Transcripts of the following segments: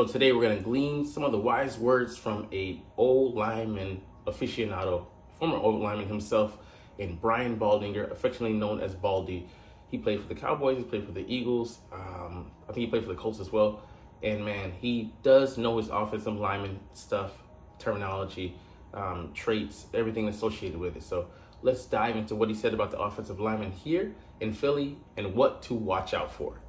So today we're going to glean some of the wise words from a old lineman aficionado, former old lineman himself, in Brian Baldinger, affectionately known as Baldy. He played for the Cowboys, he played for the Eagles, I think he played for the Colts as well. And man, he does know his offensive lineman stuff, terminology, traits, everything associated with it. So let's dive into what he said about the offensive lineman here in Philly and what to watch out for.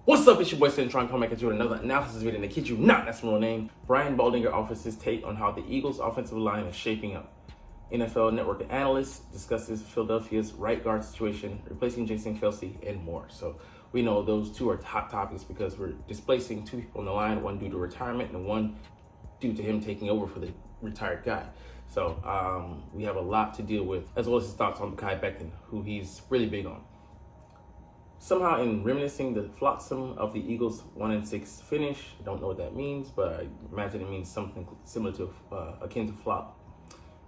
What's up, it's your boy Cintron coming back at you with another analysis video, and to kid you not, that's my real name. Brian Baldinger offers his take on how the Eagles' offensive line is shaping up. NFL Network Analysts discusses Philadelphia's right guard situation, replacing Jason Kelce, and more. So we know those two are hot topics because we're displacing two people on the line, one due to retirement and one due to him taking over for the retired guy. So we have a lot to deal with, as well as his thoughts on Mekhi Becton, who he's really big on. Somehow, in reminiscing the flotsam of the Eagles' 1-6 finish, I don't know what that means, but I imagine it means something similar to akin to flop.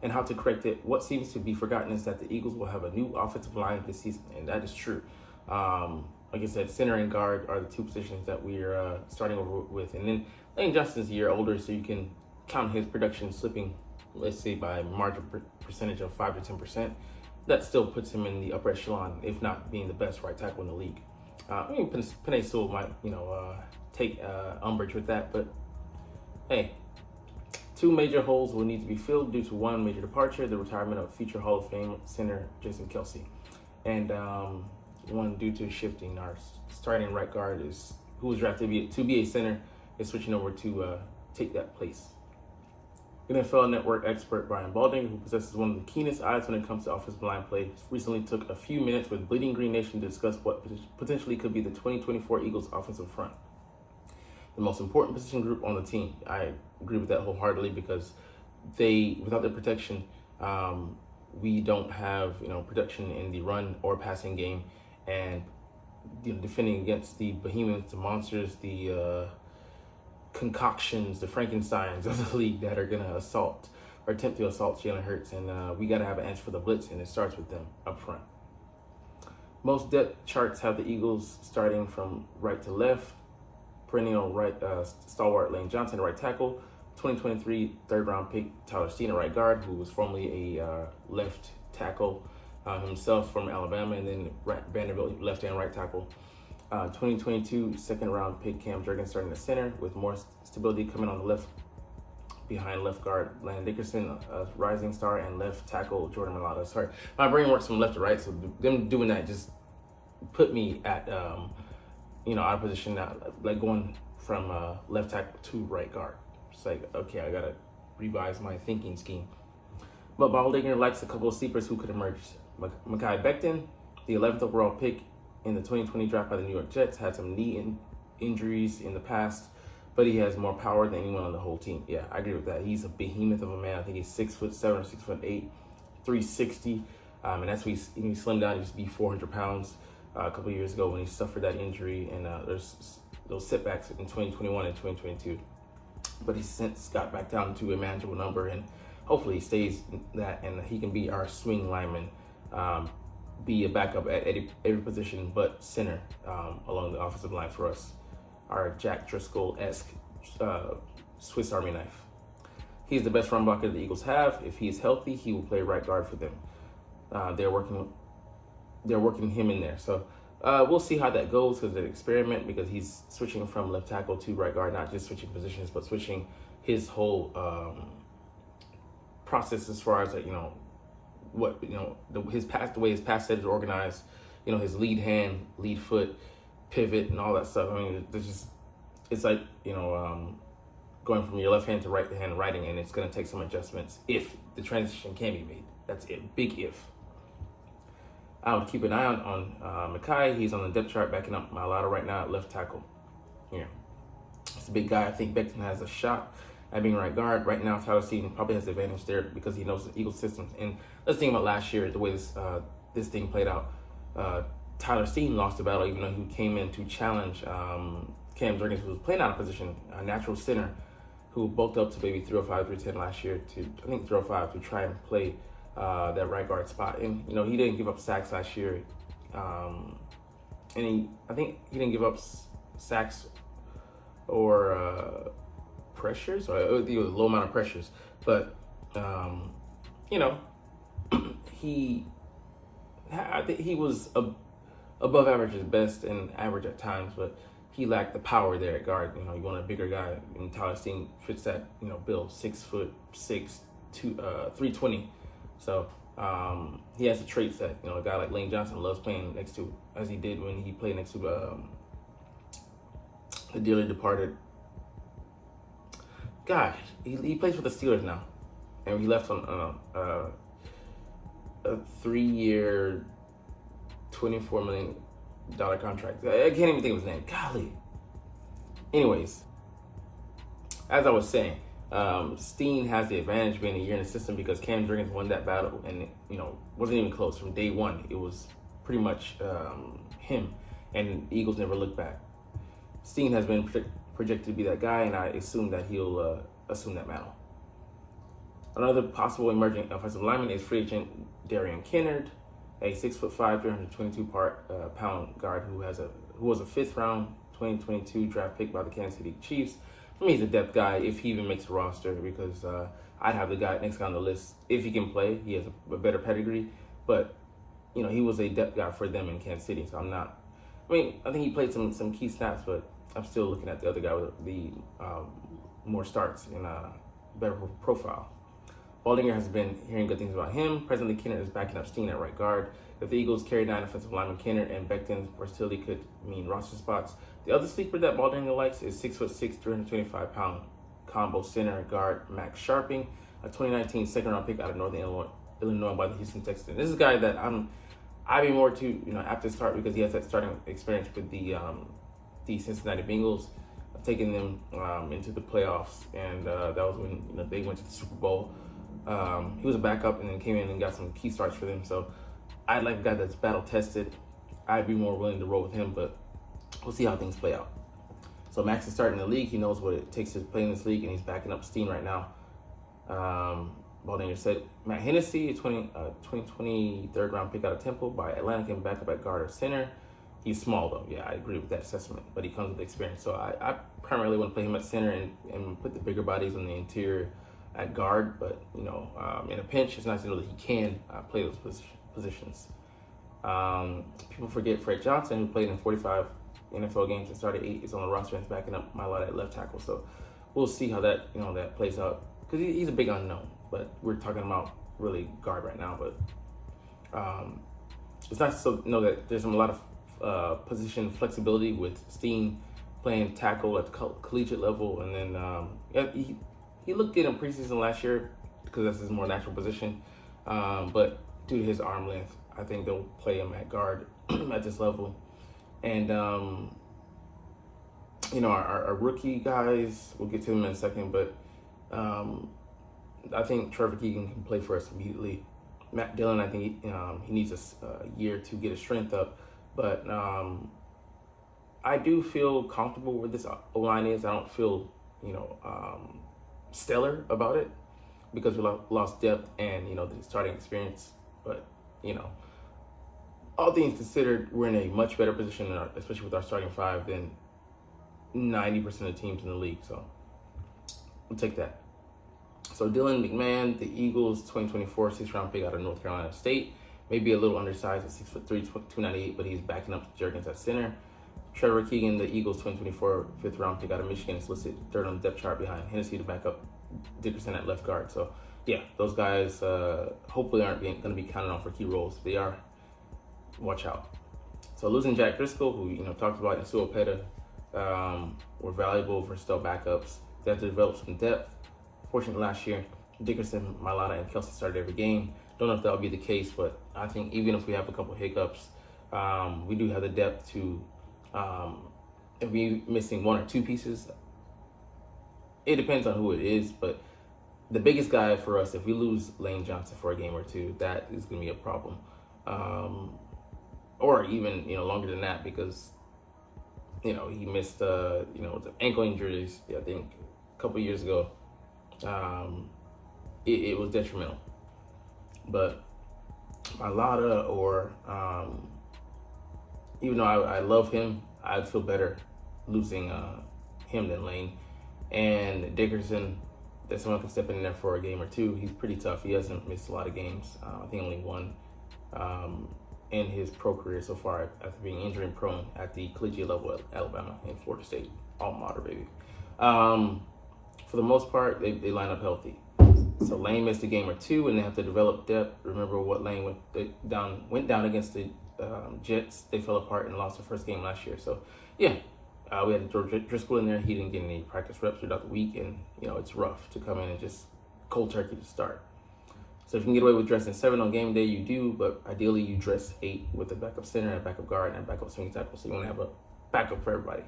And how to correct it. What seems to be forgotten is that the Eagles will have a new offensive line this season, and that is true. Like I said, center and guard are the two positions that we're starting over with, and then Lane Johnson's a year older, so you can count his production slipping, let's say by a margin percentage of 5 to 10%. That still puts him in the upper echelon, if not being the best right tackle in the league. I mean, Penei Sewell might, take umbrage with that, but hey, two major holes will need to be filled due to one major departure, the retirement of future Hall of Fame center Jason Kelce, and one due to shifting. Our starting right guard who was drafted to be a center, is switching over to take that place. NFL Network expert Brian Baldinger, who possesses one of the keenest eyes when it comes to offensive line play, recently took a few minutes with Bleeding Green Nation to discuss what potentially could be the 2024 Eagles offensive front, the most important position group on the team. I agree with that wholeheartedly because without their protection, we don't have production in the run or passing game, and defending against the behemoths, the monsters, the concoctions, the Frankensteins of the league that are going to assault or attempt to assault Jalen Hurts, and we got to have an answer for the blitz, and it starts with them up front. Most depth charts have the Eagles starting from right to left. Perennial right stalwart Lane Johnson, right tackle. 2023 third-round pick Tyler Steen, right guard, who was formerly a left tackle himself from Alabama, and then Vanderbilt left and right tackle. 2022 second-round pick Cam Jurgens starting the center, with more stability coming on the left behind left guard Landon Dickerson, a rising star, and left tackle Jordan Mailata. Sorry, my brain works from left to right, so them doing that just put me at out of position now, like going from left tackle to right guard. It's like, okay, I gotta revise my thinking scheme. But Baldinger likes a couple of sleepers who could emerge. Mekhi Becton, the 11th overall pick in the 2020 draft by the New York Jets, had some knee injuries in the past, but he has more power than anyone on the whole team. Yeah, I agree with that. He's a behemoth of a man. I think he's 6'7" or 6'8", 360, and that's when he slimmed down. He used to be 400 pounds a couple of years ago when he suffered that injury, and there's those setbacks in 2021 and 2022. But he's since got back down to a manageable number, and hopefully he stays that, and he can be our swing lineman, be a backup at every position but center along the offensive line for us. Our Jack Driscoll-esque Swiss Army knife. He's the best run blocker the Eagles have. If he is healthy, he will play right guard for them. They're working him in there. So we'll see how that goes, because it's an experiment, because he's switching from left tackle to right guard, not just switching positions, but switching his whole process as far as the way his pass set is organized, his lead hand, lead foot, pivot, and all that stuff. I mean, it's like going from your left hand to right hand writing, and it's going to take some adjustments if the transition can be made. That's it, big if. I would keep an eye on Mekhi. He's on the depth chart backing up Mailata right now at left tackle. Yeah, he's a big guy. I think Becton has a shot at being right guard. Right now, Tyler Steen probably has the advantage there because he knows the Eagles system. And let's think about last year, the way this thing played out. Tyler Steen lost the battle, even though he came in to challenge Cam Jurgens, who was playing out of position, a natural center, who bulked up to maybe 305, 310 last year to, I think, 305 to try and play that right guard spot. And, he didn't give up sacks last year. And I think he didn't give up sacks or pressures, or low amount of pressures. But you know, I think he was above average at best and average at times, but he lacked the power there at guard. You know, you want a bigger guy, and Tyler Steen fits that, bill, 6'6", 320. So he has the traits that, a guy like Lane Johnson loves playing next to, as he did when he played next to the dearly departed guy. He plays for the Steelers now, and he left on a 3-year, $24 million contract. I can't even think of his name. Golly. Anyways, as I was saying, Steen has the advantage being a year in the system because Cam Jurgens won that battle, and wasn't even close from day one. It was pretty much him, and the Eagles never looked back. Steen has been projected to be that guy, and I assume that he'll assume that mantle. Another possible emerging offensive lineman is free agent Darian Kennard, a 6'5", 322-pound guard who was a 5th round 2022 draft pick by the Kansas City Chiefs. For me, he's a depth guy if he even makes a roster, because I'd have the next guy on the list if he can play. He has a better pedigree, but he was a depth guy for them in Kansas City. So I think he played some key snaps, but I'm still looking at the other guy with the more starts and a better profile. Baldinger has been hearing good things about him. Presently, Kennard is backing up Steen at right guard. If the Eagles carry 9 offensive linemen, Kennard and Becton's versatility could mean roster spots. The other sleeper that Baldinger likes is 6'6", 325-pound combo center guard Max Sharping, a 2019 second-round pick out of Northern Illinois by the Houston Texans. This is a guy that I'd be more apt to start because he has that starting experience with the Cincinnati Bengals, taking them into the playoffs, and that was when they went to the Super Bowl. He was a backup and then came in and got some key starts for them. So I'd like a guy that's battle tested. I'd be more willing to roll with him, but we'll see how things play out. So Max is starting the league. He knows what it takes to play in this league, and he's backing up Steen right now. Baldinger said Matt Hennessy, a 2020 third-round pick out of Temple by Atlanta, can back up at guard or center. He's small, though. Yeah, I agree with that assessment, but he comes with experience. So I primarily want to play him at center and put the bigger bodies on the interior at guard, but in a pinch, it's nice to know that he can play those positions. People forget Fred Johnson, who played in 45 NFL games and started 8, is on the roster and is backing up Mailata at left tackle. So we'll see how that that plays out, because he's a big unknown. But we're talking about really guard right now. But it's nice to know that there's a lot of position flexibility with Steen playing tackle at the collegiate level, and then he looked good in preseason last year because that's his more natural position. But due to his arm length, I think they'll play him at guard at this level. And, our rookie guys, we'll get to them in a second, but I think Trevor Keegan can play for us immediately. Matt Dillon, I think he needs a year to get his strength up. But I do feel comfortable where this O-line is. I don't feel, stellar about it because we lost depth and the starting experience, but all things considered, we're in a much better position, especially with our starting 5, than 90% of the teams in the league. So we'll take that. So Dylan McMahon, the Eagles 2024 6th-round pick out of North Carolina State, may be a little undersized at 6'3", 298, but he's backing up Jurgens at center. Trevor Keegan, the Eagles 2024 5th-round pick out of Michigan, is listed third on the depth chart behind Hennessy to back up Dickerson at left guard. So, yeah, those guys hopefully aren't going to be counted on for key roles. If they are, watch out. So losing Jack Driscoll, who talked about, and Suopeta, were valuable for still backups. They have to develop some depth. Fortunately, last year, Dickerson, Mailata, and Kelsey started every game. Don't know if that'll be the case, but I think even if we have a couple hiccups, we do have the depth to. If we're missing 1 or 2 pieces, it depends on who it is, but the biggest guy for us, if we lose Lane Johnson for a game or 2, that is going to be a problem. Or even, longer than that, because, he missed, the ankle injuries, I think, a couple years ago. It was detrimental. But Mailata or, even though I love him, I'd feel better losing him than Lane. And Dickerson, that someone can step in there for a game or two. He's pretty tough. He hasn't missed a lot of games. I think only one in his pro career so far after being injury prone at the collegiate level at Alabama and Florida State. Alma mater, baby. For the most part, they line up healthy. So Lane missed a game or two, and they have to develop depth. Remember what Lane went down against the Jets. They fell apart and lost the first game last year. So, yeah, we had George Driscoll in there. He didn't get any practice reps throughout the week, and, it's rough to come in and just cold turkey to start. So if you can get away with dressing 7 on game day, you do, but ideally you dress 8 with a backup center, and a backup guard, and a backup swing tackle, so you want to have a backup for everybody.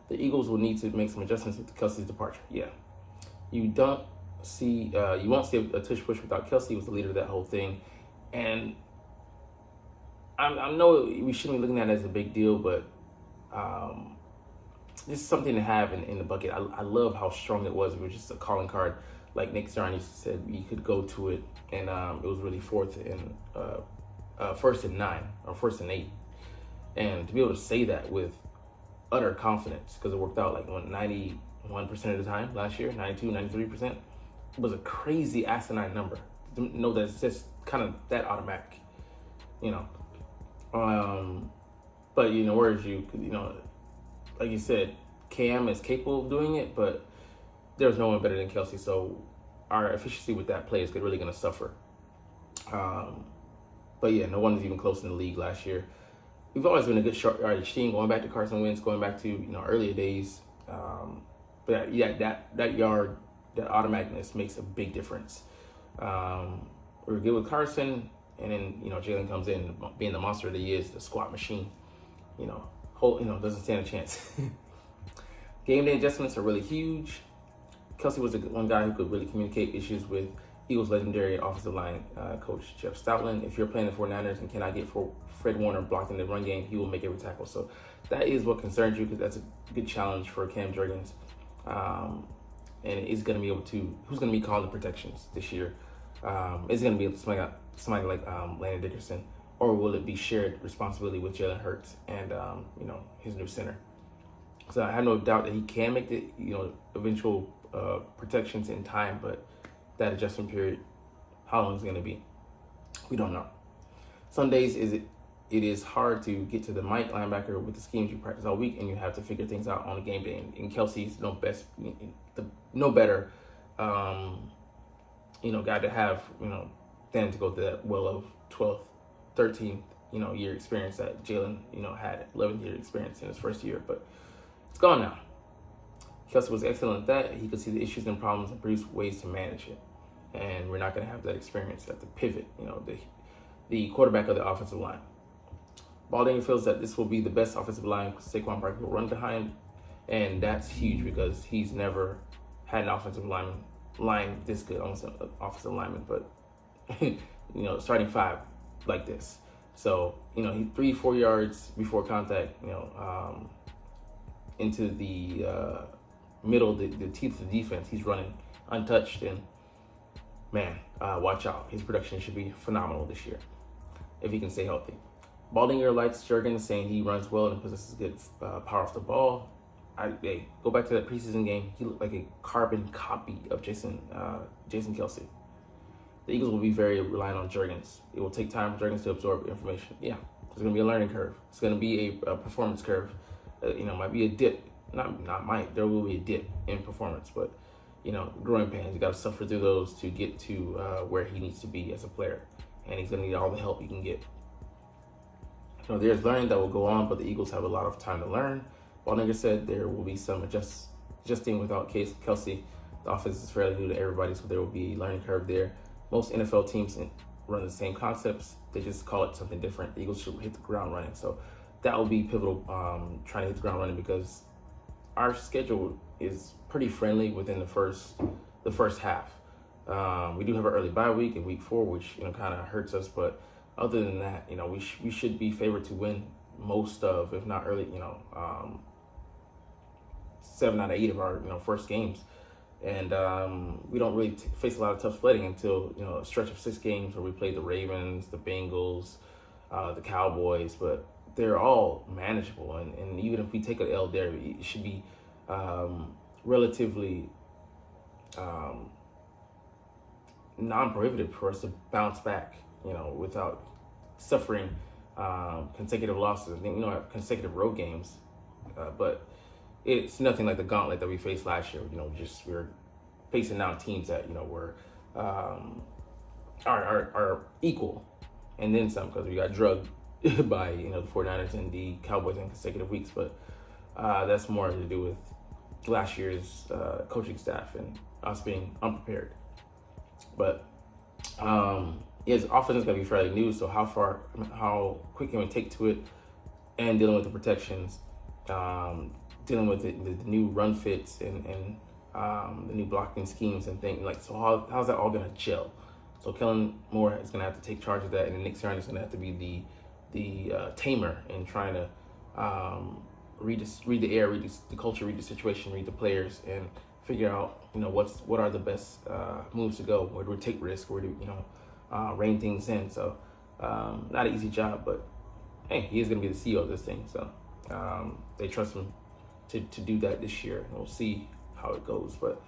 The Eagles will need to make some adjustments with Kelsey's departure. Yeah. You won't see a tush push without Kelsey. He was the leader of that whole thing. And I know we shouldn't be looking at it as a big deal, but this is something to have in the bucket. I love how strong it was. It was just a calling card. Like Nick Cintron used to say, you could go to it, and it was really first and 9 or 1st and 8. And to be able to say that with utter confidence, because it worked out like 91% of the time last year, 92, 93%, was a crazy asinine number. To know that it's just kind of that automatic, But, whereas like you said, Cam is capable of doing it, but there's no one better than Kelsey. So our efficiency with that play is really going to suffer. But yeah, no one is even close in the league last year. We've always been a good short yardage team, going back to Carson Wentz, going back to earlier days. But yeah, that yard, that automaticness makes a big difference. We're good with Carson, and then Jalen comes in, being the monster that he is, the squat machine. Doesn't stand a chance. Game day adjustments are really huge. Kelsey was one guy who could really communicate issues with Eagles legendary offensive line coach Jeff Stoutland. If you're playing the 49ers and cannot get Fred Warner blocked in the run game, he will make every tackle. So that is what concerns you, because that's a good challenge for Cam Jurgens. And is going to be able to, who's going to be calling the protections this year? Is it going to be somebody like Landon Dickerson, or will it be shared responsibility with Jalen Hurts and his new center? So I have no doubt that he can make the eventual protections in time, but that adjustment period, how long is it going to be? We don't know. Some days it is hard to get to the Mike linebacker with the schemes you practice all week, and you have to figure things out on the game day. And Kelsey's no better, guy to have, than to go through that well of 12th, 13th, year experience that Jalen, had 11-year experience in his first year, but it's gone now. Kelsey was excellent at that. He could see the issues and problems and produce ways to manage it. And we're not going to have that experience at the pivot, the quarterback of the offensive line. Baldinger feels that this will be the best offensive line Saquon Barkley will run behind, and that's huge because he's never had an offensive line this good, almost an offensive lineman, but starting 5 like this. So he 3-4 yards before contact, into the middle, the teeth of the defense, he's running untouched, and man, watch out. His production should be phenomenal this year if he can stay healthy. Baldinger likes Jurgens, saying he runs well and possesses good power off the ball. Go back to that preseason game. He looked like a carbon copy of Jason Kelsey. The Eagles will be very reliant on Jurgens. It will take time for Jurgens to absorb information. Yeah, there's going to be a learning curve. It's going to be a performance curve. Might be a dip. There will be a dip in performance, but growing pains. You got to suffer through those to get to where he needs to be as a player, and he's going to need all the help he can get. There's learning that will go on, but the Eagles have a lot of time to learn. Baldinger said there will be some adjusting without Kelsey. The offense is fairly new to everybody, so there will be a learning curve there. Most NFL teams run the same concepts. They just call it something different. The Eagles should hit the ground running. So that will be pivotal, trying to hit the ground running, because our schedule is pretty friendly within the first half. We do have an early bye week in week 4, which kind of hurts us, but other than that, we should be favored to win most of, if not early, 7 out of 8 of our first games, and we don't really face a lot of tough sledding until a stretch of 6 games where we play the Ravens, the Bengals, the Cowboys, but they're all manageable, and even if we take an L there, it should be relatively non-prohibitive for us to bounce back, without suffering consecutive losses. I think, consecutive road games, but it's nothing like the gauntlet that we faced last year. We're facing now teams that were are equal, and then some, because we got drugged by the 49ers and the Cowboys in consecutive weeks. But that's more to do with last year's coaching staff and us being unprepared. But his offense is going to be fairly new, so how quick can we take to it, and dealing with the protections, dealing with the new run fits and the new blocking schemes and things like. So how's that all going to gel? So Kellen Moore is going to have to take charge of that, and Nick Sirianni is going to have to be the tamer in trying to read the air, read the culture, read the situation, read the players, and figure out what are the best moves to go, where do we take risks, where do rein things in. So not an easy job, but hey, he is going to be the CEO of this thing, so they trust him to do that this year, and we'll see how it goes. But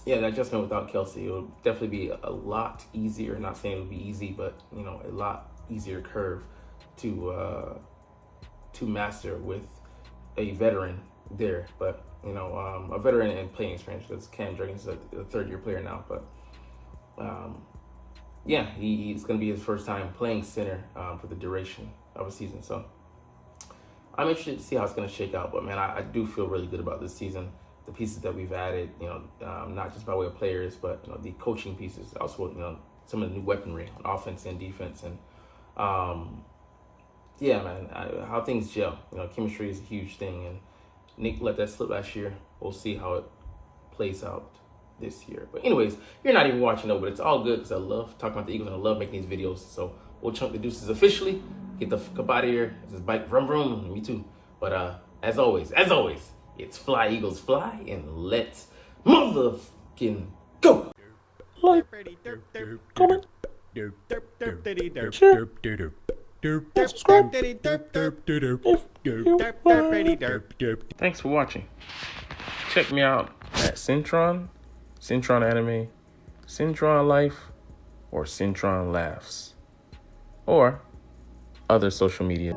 the adjustment without Kelsey, it will definitely be a lot easier. Not saying it will be easy, but a lot easier curve to master with a veteran there. But a veteran and playing experience, because Cam Jurgens is a third-year player now. But he's going to be his first time playing center for the duration of a season. So I'm interested to see how it's going to shake out. But man, I do feel really good about this season. The pieces that we've added, not just by way of players, but the coaching pieces, also some of the new weaponry on offense and defense, and how things gel. Chemistry is a huge thing, and Nick let that slip last year. We'll see how it plays out this year. But anyways, you're not even watching though, but it's all good, because I love talking about the Eagles and I love making these videos. So we'll chunk the deuces officially. Get the fuck up out of here. This bike vroom vroom. Me too. But as always, it's fly Eagles fly, and let's motherfucking go. Like, comment, share, subscribe Thanks for watching. Check me out at Cintron, Cintron Anime, Cintron Life, or Cintron Laughs, or other social media.